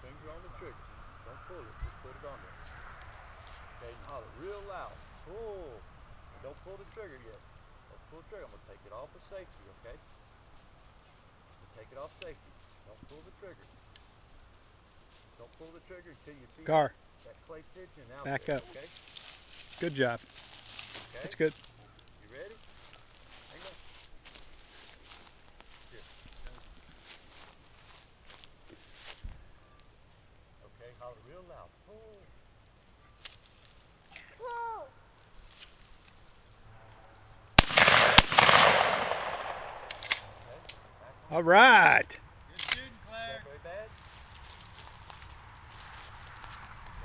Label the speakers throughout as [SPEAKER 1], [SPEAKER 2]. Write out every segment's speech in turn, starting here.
[SPEAKER 1] finger on the trigger. Don't pull it, just put it on there. Okay, and holler real loud. Pull. And don't pull the trigger yet. Don't pull the trigger. I'm going to take it off of safety, okay? Take it off safety. Don't pull the trigger. Don't pull the trigger until you see
[SPEAKER 2] Car.
[SPEAKER 1] that clay pigeon out
[SPEAKER 2] Back
[SPEAKER 1] there,
[SPEAKER 2] up.
[SPEAKER 1] okay?
[SPEAKER 2] Good job.
[SPEAKER 1] Okay?
[SPEAKER 2] That's good.
[SPEAKER 1] You ready? Hang on. Here. Okay, holler real loud. Pull.
[SPEAKER 3] Pull.
[SPEAKER 1] Okay, back on.
[SPEAKER 2] All right.
[SPEAKER 4] Good shooting, Claire.
[SPEAKER 1] Is that very bad?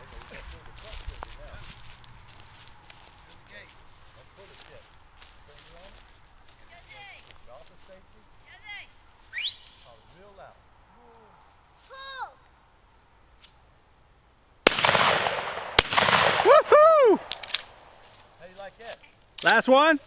[SPEAKER 1] Okay, now you got to pull the front trigger now.
[SPEAKER 4] There's the gate.
[SPEAKER 1] Don't pull it yet. Finger on it. Take it off of safety. Holler real loud.
[SPEAKER 3] Pull.
[SPEAKER 2] Woohoo!
[SPEAKER 1] How you like that?
[SPEAKER 2] Last one.